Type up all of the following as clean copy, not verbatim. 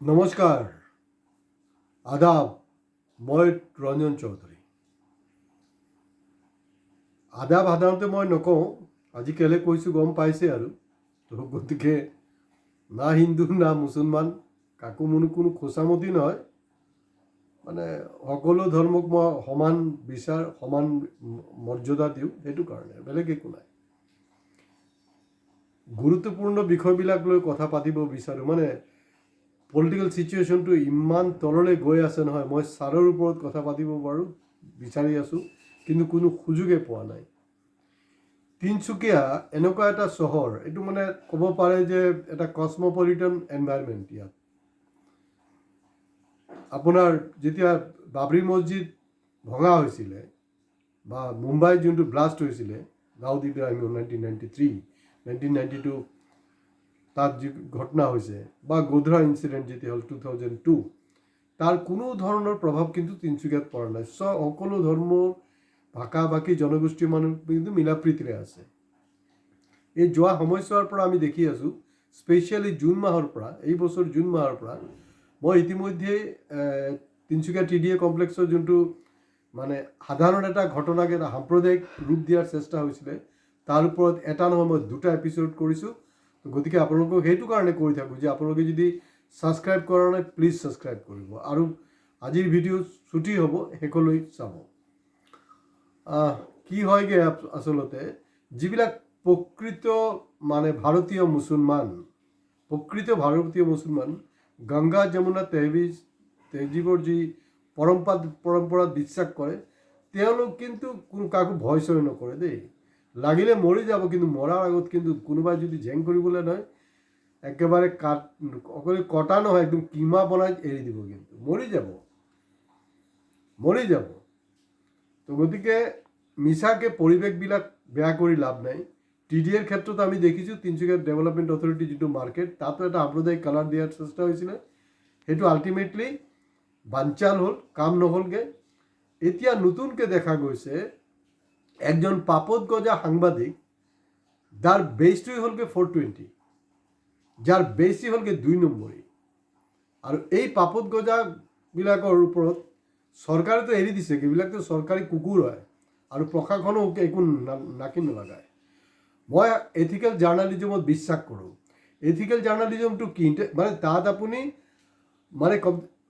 নমস্কাৰ, আদাব। মই ৰঞ্জন চৌধুৰী। আদাব সাধাৰণতে মই নকওঁ, আজি কেলৈ কৈছোঁ গম পাইছে আৰু। তো গতিকে না হিন্দু না মুছলমান, কাকো কোনো খোচামতি নহয়। মানে সকলো ধৰ্মক মই সমান বিচাৰ, সমান মৰ্যাদা দিওঁ, সেইটো কাৰণে বেলেগ একো নাই। গুৰুত্বপূৰ্ণ বিষয়বিলাক লৈ কথা পাতিব বিচাৰোঁ। মানে পলিটিকেল চিটুৱেশ্যনটো ইমান তললৈ গৈ আছে নহয়, মই ছাৰৰ ওপৰত কথা পাতিব পাৰোঁ বিচাৰি আছোঁ, কিন্তু কোনো সুযোগে পোৱা নাই। তিনিচুকীয়া এনেকুৱা এটা চহৰ, এইটো মানে ক'ব পাৰে যে এটা কসমপলিটান এনভাইৰনমেণ্ট। ইয়াত আপোনাৰ যেতিয়া বাবৰি মছজিদ ভঙা হৈছিলে বা মুম্বাইত যোনটো ব্লাষ্ট হৈছিলে, দাউদ ইব্ৰাহিমৰ 1992 তাত যি ঘটনা হৈছে, বা গোধৰা ইনচিডেণ্ট যেতিয়া হ'ল 2002, তাৰ কোনো ধৰণৰ প্ৰভাৱ কিন্তু তিনিচুকীয়াত পৰা নাই। সকলো ধৰ্মৰ ভাষা ভাষী জনগোষ্ঠীৰ মানুহ কিন্তু মিলাপ্ৰীতিৰে আছে। এই যোৱা সময়ছোৱাৰ পৰা আমি দেখি আছোঁ, স্পেচিয়েলি জুন মাহৰ পৰা, এই বছৰ জুন মাহৰ পৰা মই ইতিমধ্যেই তিনিচুকীয়া TDA কমপ্লেক্সৰ যোনটো মানে সাধাৰণ এটা ঘটনাক এটা সাম্প্ৰদায়িক ৰূপ দিয়াৰ চেষ্টা হৈছিলে, তাৰ ওপৰত এটা নহয় মই 2টা এপিছড কৰিছোঁ। গতিকে আপোনালোকক সেইটো কাৰণে কৰি থাকোঁ যে আপোনালোকে যদি ছাবস্ক্ৰাইব কৰা নাই, প্লিজ ছাবস্ক্ৰাইব কৰিব। আৰু আজিৰ ভিডিঅ' ছুটি হ'ব, শেষলৈ চাব। কি হয়গৈ আচলতে, যিবিলাক প্ৰকৃত মানে ভাৰতীয় মুছলমান গংগা যমুনা তেহজিবৰ যি পৰম্পৰাত বিশ্বাস কৰে, তেওঁলোক কিন্তু কোনো কাকো ভয় চয় নকৰে দেই। লাগিলে মৰি যাব, কিন্তু মৰাৰ আগত কিন্তু কোনোবাই যদি জেং কৰিবলৈ নহয়, একেবাৰে অকল কটা নহয়, একদম কিমা বনাই এৰি দিব, কিন্তু মৰি যাব। তো গতিকে মিছাকে পৰিৱেশবিলাক বেয়া কৰি লাভ নাই। TDAৰ ক্ষেত্ৰত আমি দেখিছোঁ, তিনিচুকীয়া ডেভেলপমেণ্ট অথৰিটি যিটো মাৰ্কেট, তাতো এটা সাম্প্ৰদায়িক কালাৰ দিয়াৰ চেষ্টা হৈছিলে। সেইটো আল্টিমেটলি বানচাল হ'ল, কাম নহ'লগৈ। এতিয়া নতুনকৈ দেখা গৈছে একজন পাপত গজা সাংবাদিক, যাৰ বেচটোৱে হ'লগৈ 420, যাৰ বেচি হ'লগৈ 2 নম্বৰী। আৰু এই পাপত গজাবিলাকৰ ওপৰত চৰকাৰেতো এৰি দিছে, এইবিলাকতো চৰকাৰী কুকুৰ হয়, আৰু প্ৰশাসনো একো নাকি নলগায়। মই এথিকেল জাৰ্ণালিজমত বিশ্বাস কৰোঁ। এথিকেল জাৰ্ণালিজমটো কি, মানে তাত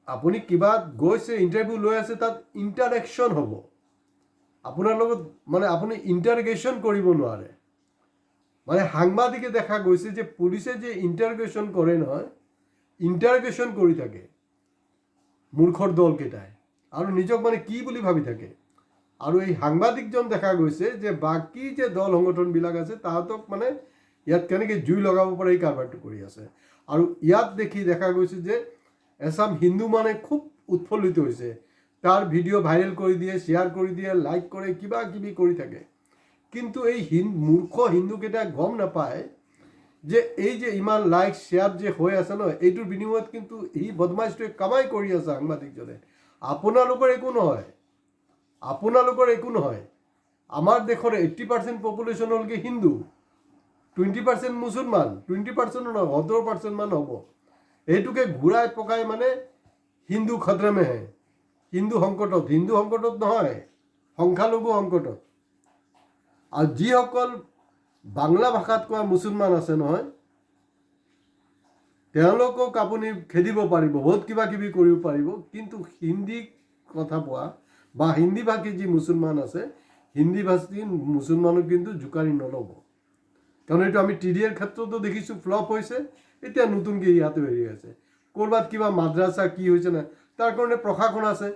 আপুনি কিবা গৈছে, ইণ্টাৰভিউ লৈ আছে, তাত ইণ্টাৰেকশ্যন হ'ব আপোনাৰ লগত। মানে আপুনি ইণ্টাৰগেশ্যন কৰিব নোৱাৰে। মানে সাংবাদিকে দেখা গৈছে যে পুলিচে যে ইণ্টাৰগেশ্যন কৰে নহয়, ইণ্টাৰগেশ্যন কৰি থাকে মূৰ্খৰ দলকেইটাই, আৰু নিজক মানে কি বুলি ভাবি থাকে। আৰু এই সাংবাদিকজন দেখা গৈছে যে বাকী যে দল সংগঠনবিলাক আছে, তাহাঁতক মানে ইয়াত কেনেকৈ জুই লগাব পাৰে এই কাৰবাৰটো কৰি আছে। আৰু ইয়াত দেখা গৈছে যে এচাম হিন্দু মানে খুব উৎফুল্লিত হৈছে, তাৰ ভিডিঅ' ভাইৰেল কৰি দিয়ে, শ্বেয়াৰ কৰি দিয়ে, লাইক কৰে, কিবা কিবি কৰি থাকে। কিন্তু এই মূৰ্খ হিন্দুকেইটাই গম নাপায় যে এই যে ইমান লাইক শ্বেয়াৰ যে হৈ আছে ন, এইটোৰ বিনিময়ত কিন্তু এই বদমাইশটোৱে কামাই কৰি আছে সাংবাদিকজনে। আপোনালোকৰ একো নহয়। আমাৰ দেশৰ 80% পপুলেশ্যন হ'লগৈ হিন্দু, 20% মুছলমান, 20% নহয়, 70% মান হ'ব। এইটোকে ঘূৰাই পকাই মানে হিন্দু খতৰে মে হে, হিন্দু সংকটত নহয়, সংখ্যালঘু সংকটত। আৰু যিসকল বাংলা ভাষাত কোৱা মুছলমান আছে নহয়, তেওঁলোকক আপুনি খেদিব পাৰিব, বহুত কিবা কিবি কৰিব পাৰিব, কিন্তু হিন্দী কথা কোৱা বা হিন্দী ভাষী যি মুছলমান আছে, হিন্দী ভাষী মুছলমানক কিন্তু জোকাৰি নল'ব। কাৰণ এইটো আমি TDAৰ ক্ষেত্ৰতো দেখিছোঁ, ফ্লপ হৈছে। এতিয়া নতুনকৈ ইয়াতো হেৰি আছে, ক'ৰবাত কিবা মাদ্ৰাছা কি হৈছে না, তাৰ কাৰণে প্ৰশাসন আছে।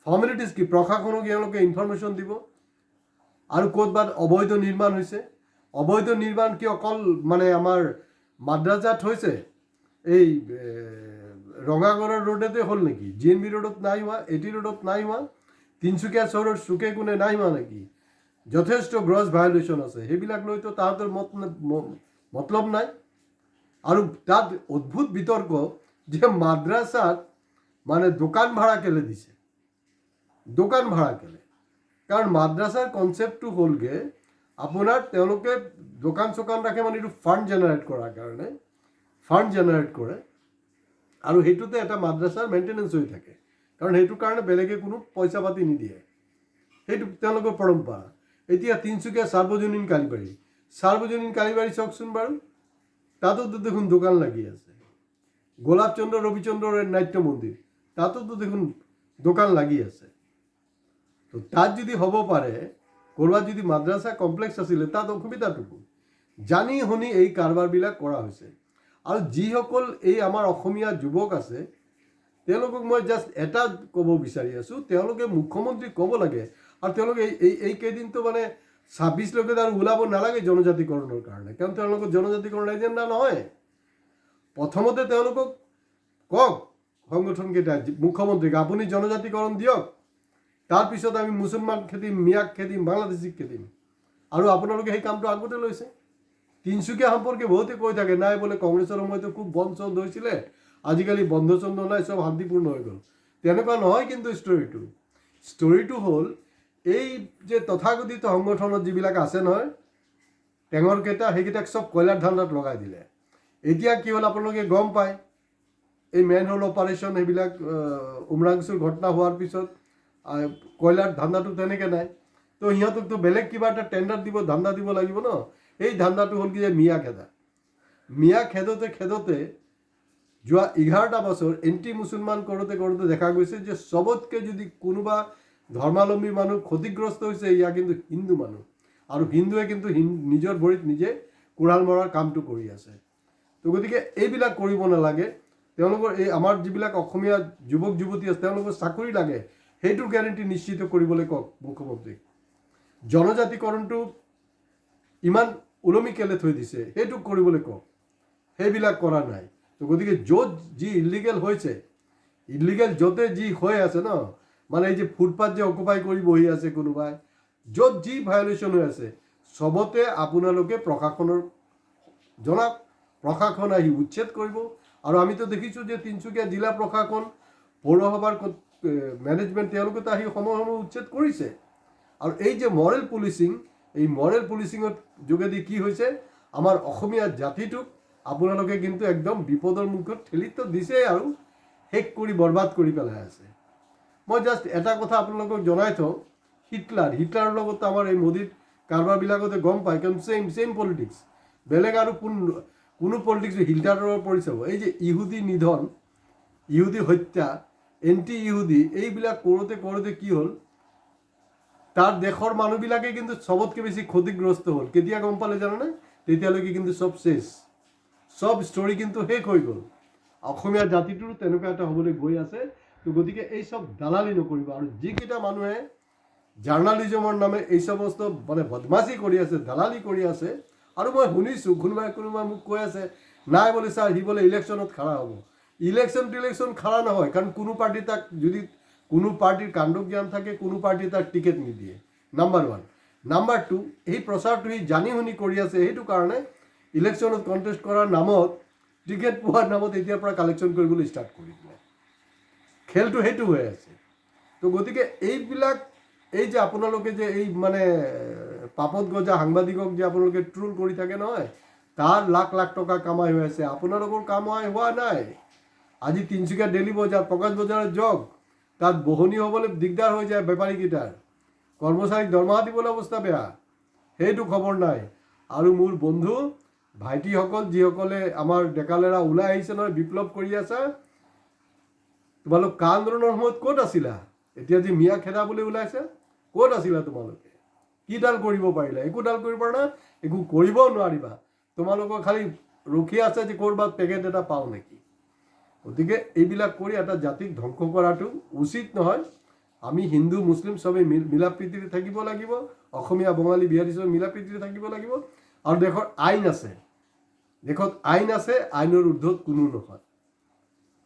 ফৰ্মেলিটিজ কি, প্ৰশাসনক এওঁলোকে ইনফৰমেশ্যন দিব। আৰু ক'ৰবাত অবৈধ নিৰ্মাণ হৈছে, অবৈধ নিৰ্মাণ কি অকল মানে আমাৰ মাদ্ৰাজাত হৈছে, এই ৰঙাগড়ৰ ৰোডতে হ'ল নেকি? GNB ৰোডত নাই হোৱা, AT ৰোডত নাই হোৱা, তিনিচুকীয়া চহৰৰ চুকে কোণে নাই হোৱা নেকি? যথেষ্ট গ্ৰছ ভায়লেশ্যন আছে, সেইবিলাক লৈতো তাহাঁতৰ মতলব নাই। আৰু তাত অদ্ভুত বিতৰ্ক যে মাদ্ৰাছাত মানে দোকান ভাড়া কেলে দিছে, কাৰণ মাদ্ৰাছাৰ কনচেপ্টটো হ'লগৈ আপোনাৰ তেওঁলোকে দোকান চোকান ৰাখে, মানে এইটো ফাণ্ড জেনেৰেট কৰাৰ কাৰণে, ফাণ্ড জেনেৰেট কৰে। আৰু সেইটোতে এটা মাদ্ৰাছাৰ মেইনটেনেঞ্চ হৈ থাকে, কাৰণ সেইটোৰ কাৰণে বেলেগে কোনো পইচা পাতি নিদিয়ে, সেইটো তেওঁলোকৰ পৰম্পৰা। এতিয়া তিনিচুকীয়া সাৰ্বজনীন কালীবাৰী চাওকচোন বাৰু, তাতোতো দেখোন দোকান লাগি আছে। গোলাপচন্দ্ৰ ৰবিচন্দ্ৰৰ নাট্য মন্দিৰ, তাতোতো দেখোন দোকান লাগি আছে। তো তাত যদি হ'ব পাৰে, ক'ৰবাত যদি মাদ্ৰাছা কমপ্লেক্স আছিলে, তাত অসুবিধাটুকু জানি শুনি এই কাৰবাৰবিলাক কৰা হৈছে। আৰু যিসকল এই আমাৰ অসমীয়া যুৱক আছে, তেওঁলোকক মই জাষ্ট এটা ক'ব বিচাৰি আছোঁ, তেওঁলোকে মুখ্যমন্ত্ৰীক ক'ব লাগে, আৰু তেওঁলোকে এই কেইদিনটো মানে 26লৈকে আৰু ওলাব নালাগে জনজাতিকৰণৰ কাৰণে, কাৰণ তেওঁলোকৰ জনজাতিকৰণ এজেণ্ডা নহয়। প্ৰথমতে তেওঁলোকক কওক সংগঠনকেইটাই, মুখ্যমন্ত্ৰীক আপুনি জনজাতিকৰণ দিয়ক, তাৰপিছত আমি মুছলমান খেদিম, মিয়াক খেদিম, বাংলাদেশীক খেদিম। আৰু আপোনালোকে সেই কামটো আগতে লৈছে। তিনিচুকীয়া সম্পৰ্কে বহুতে কৈ থাকে, নাই বোলে কংগ্ৰেছৰ সময়তো খুব বন্ধ চন্ধ হৈছিলে, আজিকালি বন্ধ চন্ধ নাই, চব শান্তিপূৰ্ণ হৈ গ'ল। তেনেকুৱা নহয় কিন্তু ষ্টৰিটো হ'ল এই যে তথাকথিত সংগঠনত যিবিলাক আছে নহয়, টেঙৰকেইটা, সেইকেইটাক চব কয়লাৰ ধান্দাত লগাই দিলে। এতিয়া কি হ'ল আপোনালোকে গম পায়, এই মেনহোল অপাৰেশ্যন, সেইবিলাক উমৰাংচুৰ ঘটনা হোৱাৰ পিছত কয়লাৰ ধান্দাটো তেনেকৈ নাই। তো সিহঁতকতো বেলেগ কিবা এটা টেণ্ডাৰ দিব, ধান্দা দিব লাগিব ন। এই ধান্দাটো হ'ল কি যে মিয়া খেদোতে যোৱা 11টা বছৰ এণ্টি মুছলমান কৰোঁতে দেখা গৈছে যে চবতকৈ যদি কোনোবা ধৰ্মাৱলম্বী মানুহ ক্ষতিগ্ৰস্ত হৈছে, ইয়া কিন্তু হিন্দু মানুহ। আৰু হিন্দুৱে কিন্তু নিজৰ ভৰিত নিজে কোৰাল মৰাৰ কামটো কৰি আছে। তো গতিকে এইবিলাক কৰিব নালাগে। তেওঁলোকৰ এই আমাৰ যিবিলাক অসমীয়া যুৱক যুৱতী আছে, তেওঁলোকৰ চাকৰি লাগে, সেইটোৰ গেৰেণ্টি নিশ্চিত কৰিবলৈ কওক মুখ্যমন্ত্ৰীক। জনজাতিকৰণটো ইমান ওলমি কেলে থৈ দিছে, সেইটো কৰিবলৈ কওক। সেইবিলাক কৰা নাই। তো গতিকে য'ত যি ইলিগেল হৈছে, ইলিগেল য'তে যি হৈ আছে ন, মানে এই যে ফুটপাথ যে অকুপাই কৰি বহি আছে কোনোবাই, য'ত যি ভায়লেশ্যন হৈ আছে, চবতে আপোনালোকে প্ৰশাসনৰ জনাওক, প্ৰশাসন আহি উচ্ছেদ কৰিব। আৰু আমিতো দেখিছোঁ যে তিনিচুকীয়া জিলা প্ৰশাসন, পৌৰসভাৰ মেনেজমেণ্ট, তেওঁলোকেতো আহি সময় উচ্ছেদ কৰিছে। আৰু এই যে মৰেল পুলিচিং, এই মৰেল পুলিচিঙৰ যোগেদি কি হৈছে, আমাৰ অসমীয়া জাতিটোক আপোনালোকে কিন্তু একদম বিপদৰ মুখত ঠেলিতো দিছে আৰু শেষ কৰি বৰবাদ কৰি পেলাই আছে। মই জাষ্ট এটা কথা আপোনালোকক জনাই থওঁ, হিটলাৰৰ লগত আমাৰ এই মোদীৰ কাৰবাৰবিলাকতে গম পায়, কাৰণ চেম পলিটিক্স, বেলেগ আৰু কোনো পলিটিক্স হিটলাৰৰ পৰি চাব। এই যে ইহুদী নিধন, ইহুদী হত্যা, এণ্টি ইহুদী, এইবিলাক কৰোঁতে কি হ'ল, তাৰ দেশৰ মানুহবিলাকে কিন্তু চবতকৈ বেছি ক্ষতিগ্ৰস্ত হ'ল। কেতিয়া গম পালে জানানে? তেতিয়ালৈকে কিন্তু চব শেষ, চব ষ্টৰি কিন্তু শেষ হৈ গ'ল। অসমীয়া জাতিটোৰো তেনেকুৱা এটা হ'বলৈ গৈ আছে। তো গতিকে এই চব দালালি নকৰিব। আৰু যিকেইটা মানুহে জাৰ্ণালিজমৰ নামে এই সমস্ত মানে বদমাচি কৰি আছে, দালালি কৰি আছে, আৰু মই শুনিছোঁ কোনোবাই মোক কৈ আছে, নাই বোলে ছাৰ সি বোলে ইলেকশ্যনত খাৰা হ'ব। ইলেকশ্যন খাৰা নহয়, কাৰণ কোনো পাৰ্টি তাক, যদি কোনো পাৰ্টিৰ কাণ্ড জ্ঞান থাকে, কোনো পাৰ্টি তাক টিকেট নিদিয়ে, নাম্বাৰ 1। নাম্বাৰ 2, এই প্ৰচাৰটো সি জানি শুনি কৰি আছে, সেইটো কাৰণে ইলেকশ্যনত কণ্টেষ্ট কৰাৰ নামত, টিকেট পোৱাৰ নামত এতিয়াৰ পৰা কালেকশ্যন কৰিবলৈ ষ্টাৰ্ট কৰি দিলে। খেলটো সেইটো হৈ আছে। তো গতিকে এইবিলাক, এই যে আপোনালোকে যে এই মানে পাপত গজা সাংবাদিকক যে আপোনালোকে ট্ৰোল কৰি থাকে নহয়, তাৰ লাখ টকা কামাই হৈ আছে, আপোনালোকৰ কামাই হোৱা নাই। আজি তিনিচুকীয়া ডেইলি বজাৰ, প্ৰকাশ বজাৰত যাওক, তাত বহনি হ'বলৈ দিগদাৰ হৈ যায় বেপাৰীকেইটাৰ, কৰ্মচাৰীক দৰমহা দিবলৈ অৱস্থা বেয়া, সেইটো খবৰ নাই। আৰু মোৰ বন্ধু ভাইটিসকল, যিসকলে আমাৰ ডেকালেৰা ওলাই আহিছে নহয়, বিপ্লৱ কৰি আছা, তোমালোক কা আন্দোলনৰ সময়ত ক'ত আছিলা? এতিয়া যে মিয়া খেদাবলৈ ওলাইছে, ক'ত আছিলা তোমালোকে? কিডাল কৰিব পাৰিলা? একোডাল কৰিব পৰা নাই, একো কৰিবও নোৱাৰিবা। তোমালোকৰ খালি ৰখি আছে যে ক'ৰবাত পেকেট এটা পাওঁ নেকি। গতিকে এইবিলাক কৰি এটা জাতিক ধ্বংস কৰাটো উচিত নহয়। আমি হিন্দু মুছলিম চবেই মিলা প্ৰীতিৰে থাকিব লাগিব, অসমীয়া বঙালী বিহাৰী চব মিলা প্ৰীতিৰে থাকিব লাগিব। আৰু দেশত আইন আছে, আইনৰ ঊৰ্ধত কোনো নহয়।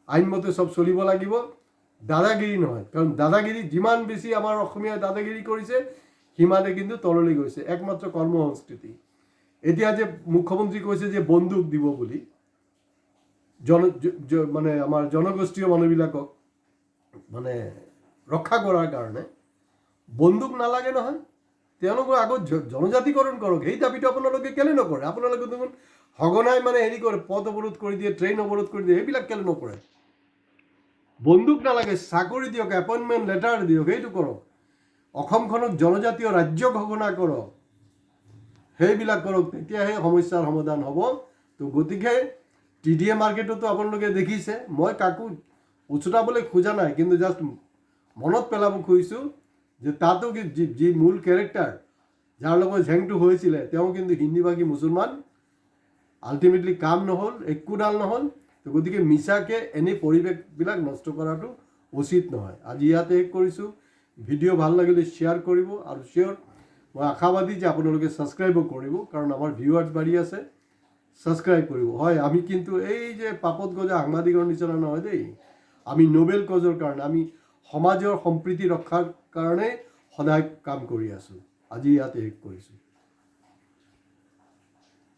আইনমতে চব চলিব লাগিব, দাদাগিৰি নহয়। কাৰণ দাদাগিৰি যিমান বেছি আমাৰ অসমীয়াই দাদাগিৰি কৰিছে, সিমানে কিন্তু তললৈ গৈছে। একমাত্ৰ কৰ্ম সংস্কৃতি। এতিয়া যে মুখ্যমন্ত্ৰী কৈছে যে বন্দুক দিব বুলি, মানে আমাৰ জনগোষ্ঠীয় মানুহবিলাকক মানে ৰক্ষা কৰাৰ কাৰণে, বন্দুক নালাগে নহয়। তেওঁলোকৰ আগত জনজাতিকৰণ কৰক, সেই দাবীটো আপোনালোকে কেলে নকৰে? আপোনালোকে দেখোন সঘনাই মানে হেৰি কৰে, পথ অৱৰোধ কৰি দিয়ে, ট্ৰেইন অৱৰোধ কৰি দিয়ে, সেইবিলাক কেলে নকৰে? বন্দুক নালাগে, চাকৰি দিয়ক, এপইণ্টমেণ্ট লেটাৰ দিয়ক, সেইটো কৰক। অসমখনক জনজাতীয় ৰাজ্য ঘোষণা কৰক, সেইবিলাক কৰক, তেতিয়াহে সমস্যাৰ সমাধান হ'ব। তো গতিকে TDA মাৰ্কেটতো আপোনালোকে দেখিছে, মই কাকো উচুটাবলৈ খোজা নাই, কিন্তু জাষ্ট মনত পেলাব খুজিছোঁ যে তাতো যি মূল কেৰেক্টাৰ, যাৰ লগত ঝেংটো হৈছিলে, তেওঁ কিন্তু হিন্দীভাষী মুছলমান। আল্টিমেটলি কাম নহ'ল, একোডাল নহ'ল। তো গতিকে মিছাকৈ এনেই পৰিৱেশবিলাক নষ্ট কৰাটো উচিত নহয়। আজি ইয়াতে শেষ কৰিছোঁ। ভিডিঅ' ভাল লাগিলে শ্বেয়াৰ কৰিব, আৰু শ্বেয়াৰ মই আশাবাদী যে আপোনালোকে ছাবস্ক্ৰাইবো কৰিব, কাৰণ আমাৰ ভিউৱাৰ্ছ বাঢ়ি আছে। ছাবস্ক্ৰাইব কৰিব। হয়, আমি কিন্তু এই যে পাপত গজা সাংবাদিকৰ নিচিনা নহয় দেই, আমি নোবেল কজৰ কাৰণে, আমি সমাজৰ সম্প্ৰীতি ৰক্ষাৰ কাৰণে সদায় কাম কৰি আছোঁ। আজি ইয়াতে শেষ কৰিছোঁ।